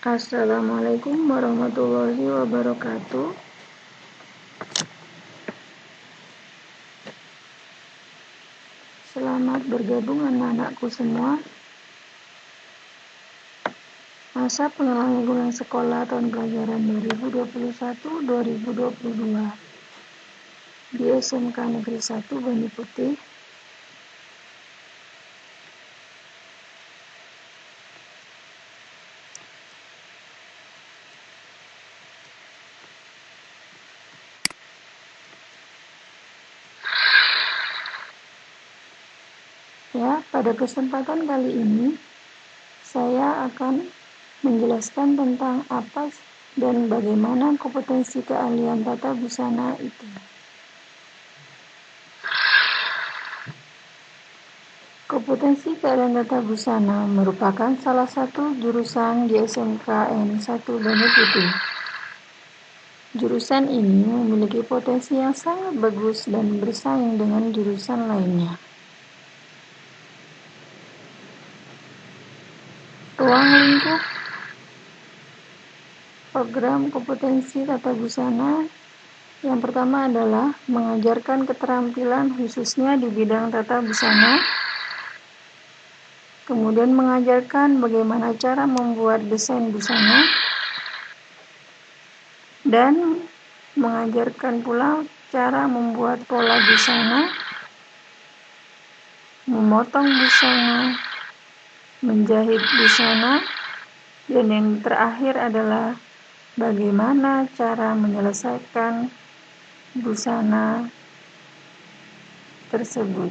Assalamualaikum warahmatullahi wabarakatuh. Selamat bergabung anak-anakku semua. Masa pengenalan lingkungan sekolah tahun pelajaran 2021-2022 di SMK Negeri 1 Bani Putih. Ya, pada kesempatan kali ini saya akan menjelaskan tentang apa dan bagaimana kompetensi keahlian tata busana itu. Kompetensi keahlian tata busana merupakan salah satu jurusan di SMKN 1 Bani Putih. Jurusan ini memiliki potensi yang sangat bagus dan bersaing dengan jurusan lainnya. Ruang lingkup program kompetensi tata busana yang pertama adalah mengajarkan keterampilan khususnya di bidang tata busana, kemudian mengajarkan bagaimana cara membuat desain busana, dan mengajarkan pula cara membuat pola busana, memotong busana, menjahit busana, dan yang terakhir adalah bagaimana cara menyelesaikan busana tersebut.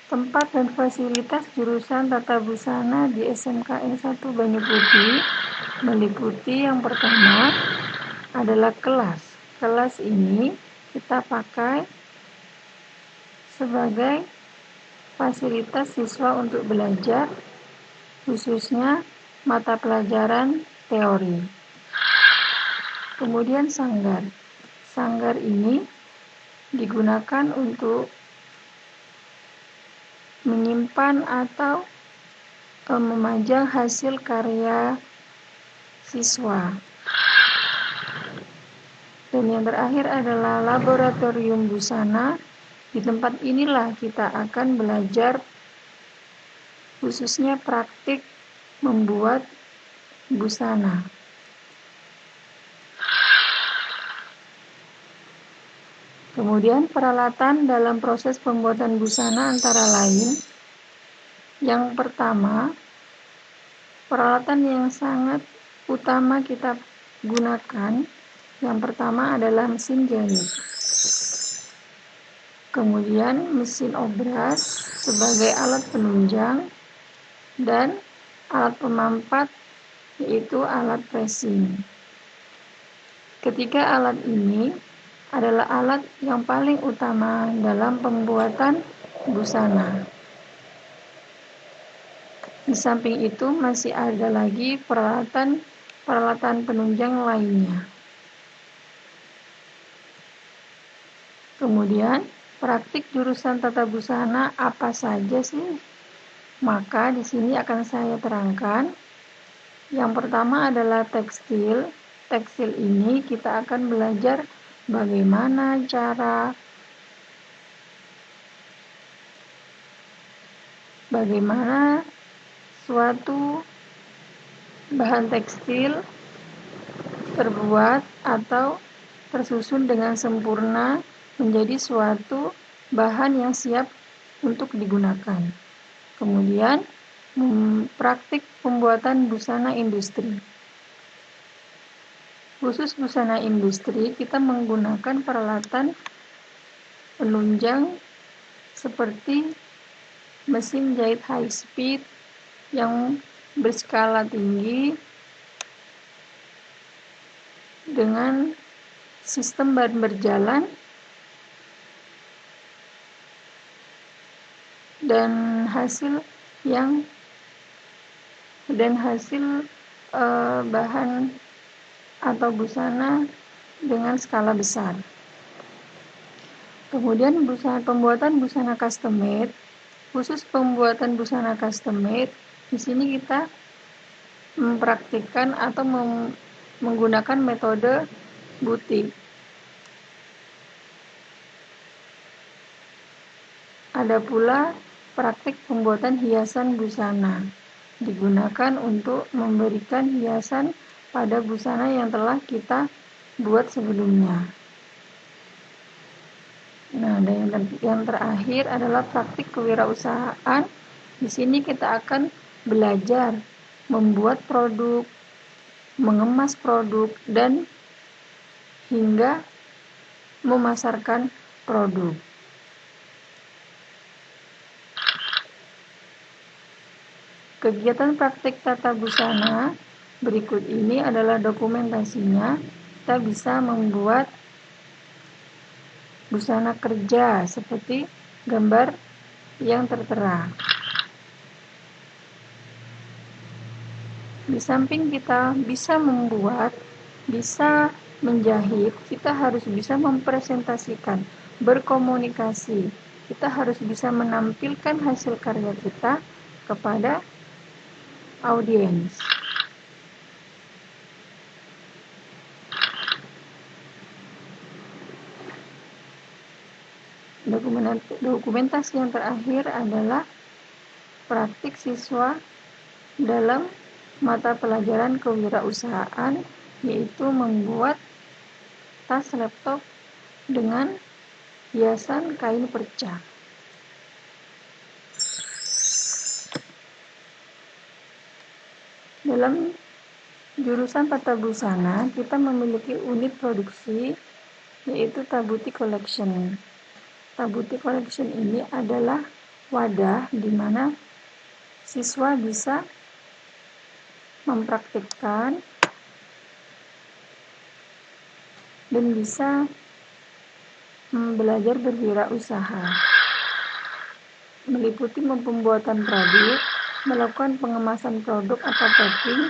Tempat dan fasilitas jurusan tata busana di SMKN 1 Bani Putih meliputi yang pertama adalah kelas. Kelas ini kita pakai sebagai fasilitas siswa untuk belajar, khususnya mata pelajaran teori. Kemudian sanggar. Sanggar ini digunakan untuk menyimpan atau memajang hasil karya siswa. Dan yang terakhir adalah laboratorium busana. Di tempat inilah kita akan belajar khususnya praktik membuat busana. Kemudian peralatan dalam proses pembuatan busana antara lain, yang pertama, peralatan yang sangat utama kita gunakan, yang pertama adalah mesin jahit. Kemudian mesin obras sebagai alat penunjang dan alat pemampat yaitu alat pressing. Ketiga alat ini adalah alat yang paling utama dalam pembuatan busana. Di samping itu masih ada lagi peralatan penunjang lainnya. Kemudian praktik jurusan tata busana apa saja sih? Maka di sini akan saya terangkan. Yang pertama adalah tekstil. Tekstil ini kita akan belajar bagaimana suatu bahan tekstil terbuat atau tersusun dengan sempurna menjadi suatu bahan yang siap untuk digunakan. Kemudian praktik pembuatan busana industri. Khusus busana industri, kita menggunakan peralatan penunjang seperti mesin jahit high speed yang berskala tinggi dengan sistem ban berjalan dan hasil bahan atau busana dengan skala besar. Kemudian pembuatan busana custom made Khusus pembuatan busana custom made, di sini kita mempraktikkan atau menggunakan metode butik. Ada pula praktik pembuatan hiasan busana, digunakan untuk memberikan hiasan pada busana yang telah kita buat sebelumnya. Nah, dan yang terakhir adalah praktik kewirausahaan. Di sini kita akan belajar membuat produk, mengemas produk, dan hingga memasarkan produk. Kegiatan praktik tata busana berikut ini adalah dokumentasinya. Kita bisa membuat busana kerja seperti gambar yang tertera. Di samping kita bisa membuat, bisa menjahit, kita harus bisa mempresentasikan, berkomunikasi. Kita harus bisa menampilkan hasil karya kita kepada audiens. Dokumentasi yang terakhir adalah praktik siswa dalam mata pelajaran kewirausahaan, yaitu membuat tas laptop dengan hiasan kain perca. Dalam jurusan tata busana, kita memiliki unit produksi, yaitu Tabuti Collection. Tabuti Collection ini adalah wadah di mana siswa bisa mempraktikkan dan bisa belajar berwirausaha, meliputi pembuatan produk, melakukan pengemasan produk atau packing,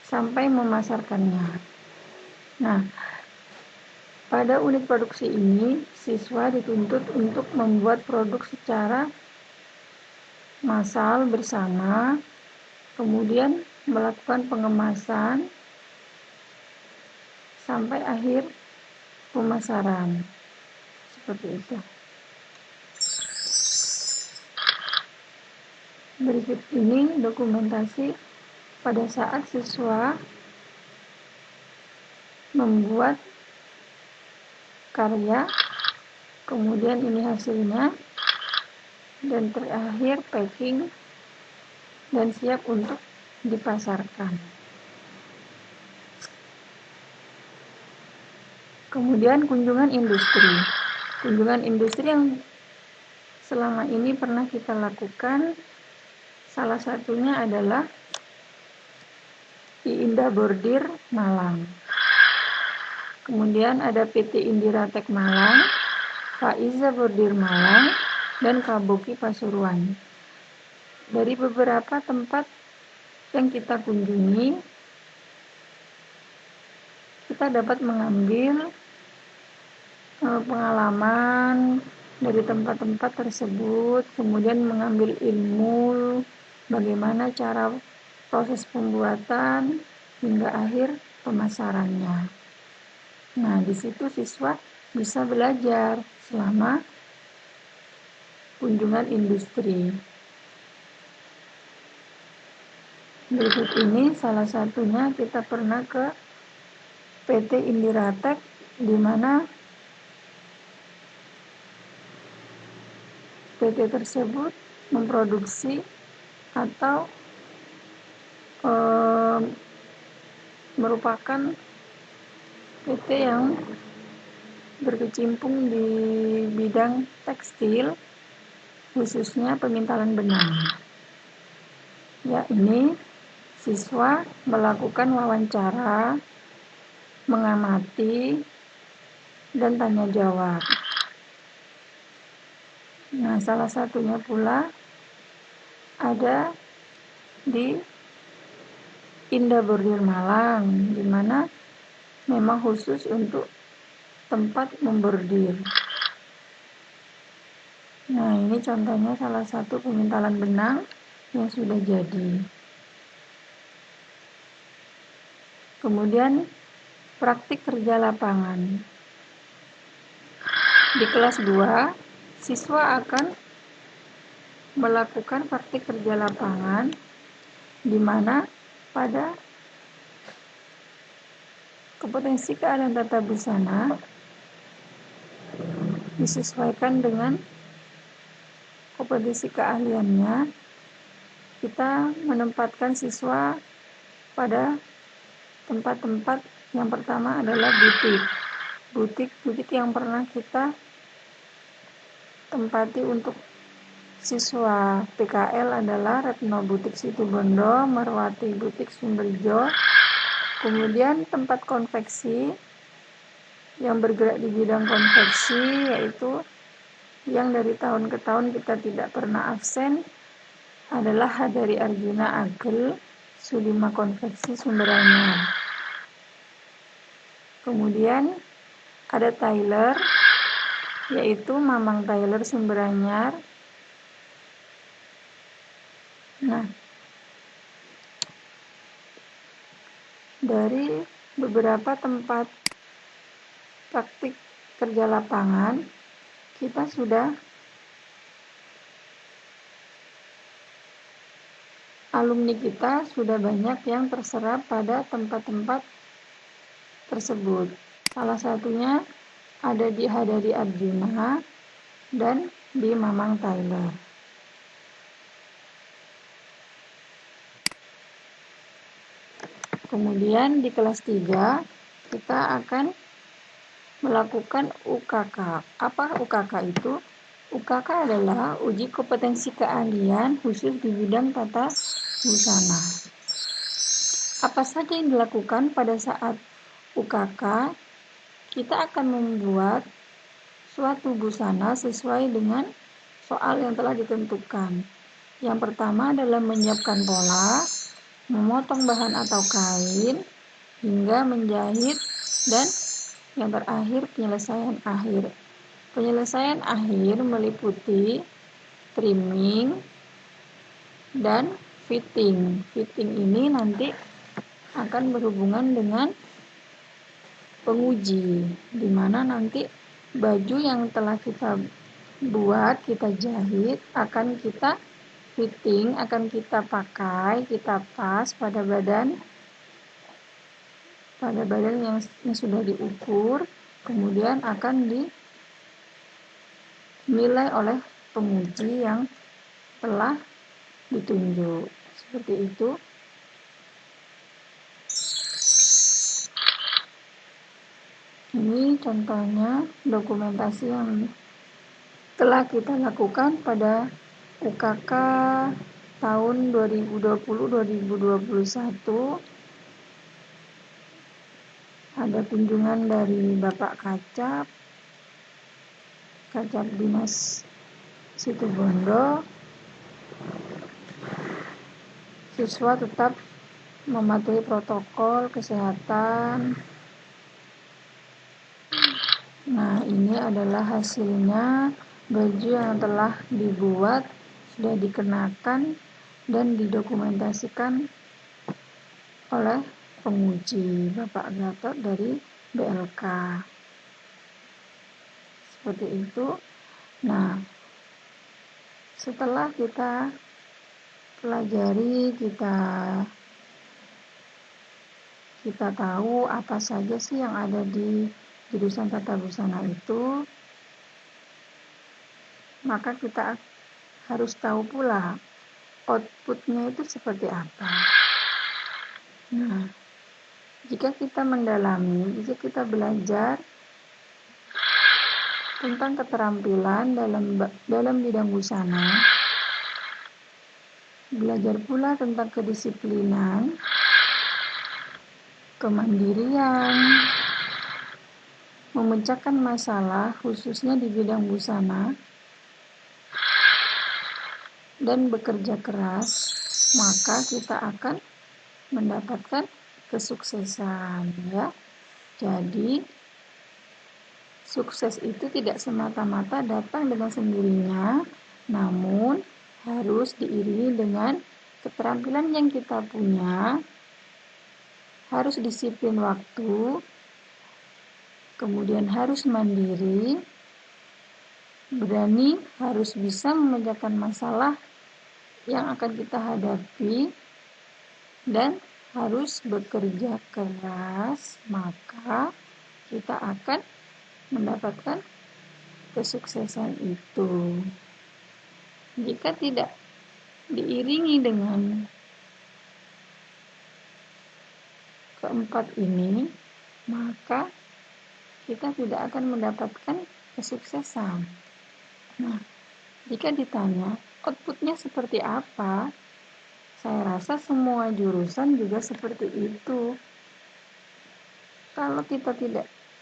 sampai memasarkannya. Nah, pada unit produksi ini, siswa dituntut untuk membuat produk secara massal bersama, kemudian melakukan pengemasan, sampai akhir pemasaran. Seperti itu. Berikut ini dokumentasi pada saat siswa membuat karya, kemudian ini hasilnya, dan terakhir packing dan siap untuk dipasarkan. Kemudian kunjungan industri. Kunjungan industri yang selama ini pernah kita lakukan, salah satunya adalah di Indah Bordir Malang. Kemudian ada PT Indiratek Malang, Faiza Bordir Malang, dan Kabuki Pasuruan. Dari beberapa tempat yang kita kunjungi, kita dapat mengambil pengalaman dari tempat-tempat tersebut, kemudian mengambil ilmu bagaimana cara proses pembuatan hingga akhir pemasarannya. Nah, di situ siswa bisa belajar selama kunjungan industri. Berikut ini salah satunya kita pernah ke PT Indiratek, di mana PT tersebut memproduksi atau merupakan PT yang berkecimpung di bidang tekstil, khususnya pemintalan benang. Ya, ini siswa melakukan wawancara, mengamati, dan tanya jawab. Nah, salah satunya pula ada di Indah Bordir Malang, di mana memang khusus untuk tempat membordir. Nah, ini contohnya salah satu pemintalan benang yang sudah jadi. Kemudian praktik kerja lapangan. Di kelas 2, siswa akan melakukan praktik kerja lapangan di mana pada kompetensi keahlian tata busana disesuaikan dengan kompetensi keahliannya. Kita menempatkan siswa pada tempat-tempat. Yang pertama adalah butik yang pernah kita tempati untuk siswa PKL adalah Retno Butik Situbondo, Merwati Butik Sumberjo. Kemudian tempat konveksi yang bergerak di bidang konveksi, yaitu yang dari tahun ke tahun kita tidak pernah absen adalah Hadari Arjuna Agel, Sudima Konveksi Sumberanyar. Kemudian ada Tyler, yaitu Mamang Tyler Sumberanyar. Nah, dari beberapa tempat praktik kerja lapangan, kita sudah alumni kita sudah banyak yang terserap pada tempat-tempat tersebut. Salah satunya ada di Hadari Arjuna dan di Mamang Tyler. Kemudian di kelas 3 kita akan melakukan UKK. Apa UKK itu? UKK adalah uji kompetensi keahlian khusus di bidang tata busana. Apa saja yang dilakukan pada saat UKK? Kita akan membuat suatu busana sesuai dengan soal yang telah ditentukan. Yang pertama adalah menyiapkan pola, memotong bahan atau kain, hingga menjahit, dan yang terakhir penyelesaian akhir. Penyelesaian akhir meliputi trimming dan fitting. Fitting ini nanti akan berhubungan dengan penguji, di mana nanti baju yang telah kita buat, kita jahit, akan kita fitting, akan kita pakai, kita pas pada badan yang sudah diukur, kemudian akan dinilai oleh penguji yang telah ditunjuk. Seperti itu. Ini contohnya dokumentasi yang telah kita lakukan pada UKK tahun 2020-2021. Ada kunjungan dari Bapak Kacap Dinas Situbondo. Siswa tetap mematuhi protokol kesehatan. Nah, ini adalah hasilnya. Baju yang telah dibuat sudah dikenakan dan didokumentasikan oleh penguji Bapak Gatot dari BLK. Seperti itu. Nah, setelah kita pelajari, kita tahu apa saja sih yang ada di jurusan tata busana itu, maka kita harus tahu pula outputnya itu seperti apa. Nah, jika kita mendalami, jika kita belajar tentang keterampilan dalam bidang busana, belajar pula tentang kedisiplinan, kemandirian, memecahkan masalah khususnya di bidang busana, dan bekerja keras, maka kita akan mendapatkan kesuksesan, ya. Jadi Sukses itu tidak semata-mata datang dengan sendirinya, namun harus diiringi dengan keterampilan yang kita punya, harus disiplin waktu, kemudian harus mandiri, berani, harus bisa memecahkan masalah yang akan kita hadapi, dan harus bekerja keras, maka kita akan mendapatkan kesuksesan itu. Jika tidak diiringi dengan keempat ini, maka kita tidak akan mendapatkan kesuksesan. Nah, jika ditanya outputnya seperti apa, saya rasa semua jurusan juga seperti itu.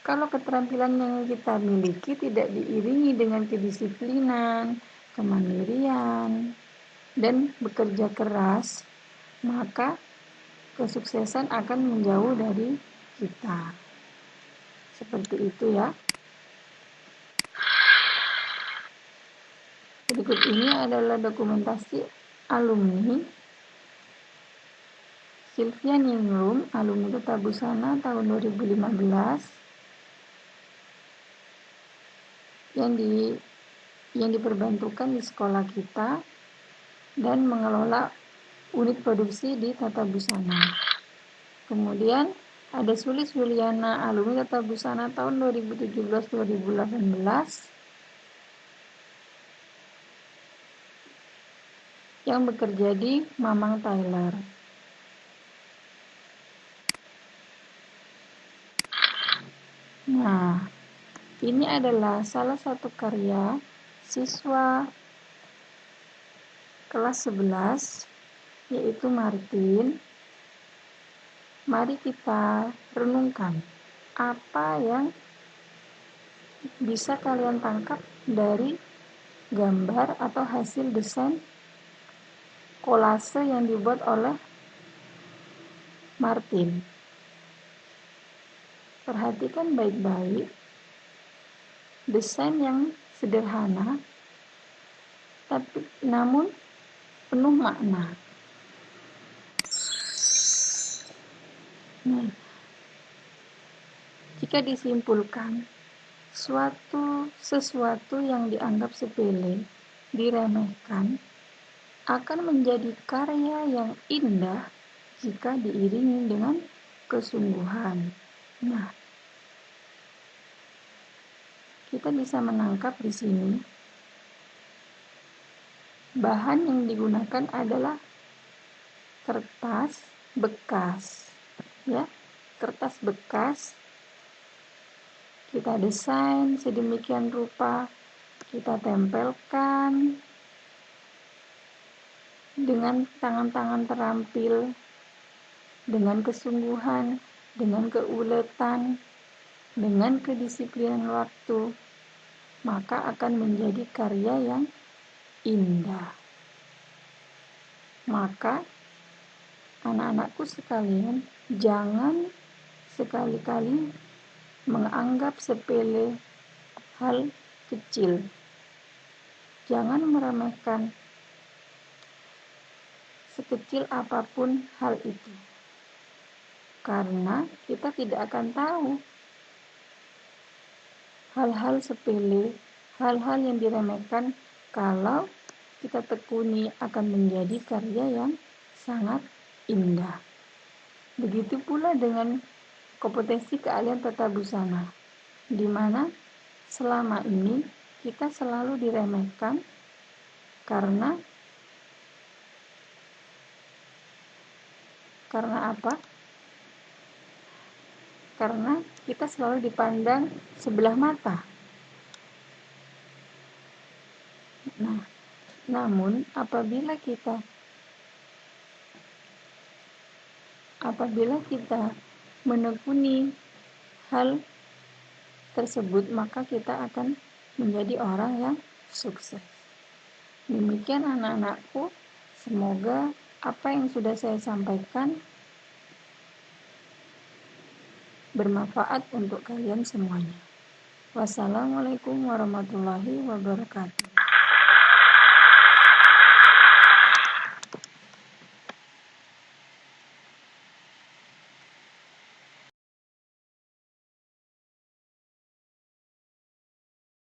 Kalau keterampilan yang kita miliki tidak diiringi dengan kedisiplinan, kemandirian, dan bekerja keras, maka kesuksesan akan menjauh dari kita. Seperti itu ya. Berikut ini adalah dokumentasi alumni Sylvia Ningrum, alumni Tata Busana tahun 2015 yang diperbantukan di sekolah kita dan mengelola unit produksi di Tata Busana. Kemudian ada Sulis Juliana, alumni Tata Busana tahun 2017-2018 yang bekerja di Mamang Tailor. Nah, ini adalah salah satu karya siswa kelas 11, yaitu Martin. Mari kita renungkan apa yang bisa kalian tangkap dari gambar atau hasil desain kolase yang dibuat oleh Martin. Perhatikan baik-baik desain yang sederhana, tapi namun penuh makna. Nah, jika disimpulkan, sesuatu yang dianggap sepele, diremehkan, akan menjadi karya yang indah jika diiringi dengan kesungguhan. Nah, kita bisa menangkap di sini bahan yang digunakan adalah kertas bekas, ya, kertas bekas. Kita desain sedemikian rupa, kita tempelkan dengan tangan-tangan terampil, dengan kesungguhan, dengan keuletan, dengan kedisiplinan waktu, maka akan menjadi karya yang indah. Maka anak-anakku sekalian, jangan sekali-kali menganggap sepele hal kecil. Jangan meremehkan sekecil apapun hal itu, karena kita tidak akan tahu hal-hal sepele, hal-hal yang diremehkan, kalau kita tekuni akan menjadi karya yang sangat indah. Begitu pula dengan kompetensi keahlian tata busana, di mana selama ini kita selalu diremehkan karena apa? Karena kita selalu dipandang sebelah mata. Nah, namun apabila kita menekuni hal tersebut, maka kita akan menjadi orang yang sukses. Demikian anak-anakku, semoga apa yang sudah saya sampaikan bermanfaat untuk kalian semuanya. Wassalamualaikum warahmatullahi wabarakatuh.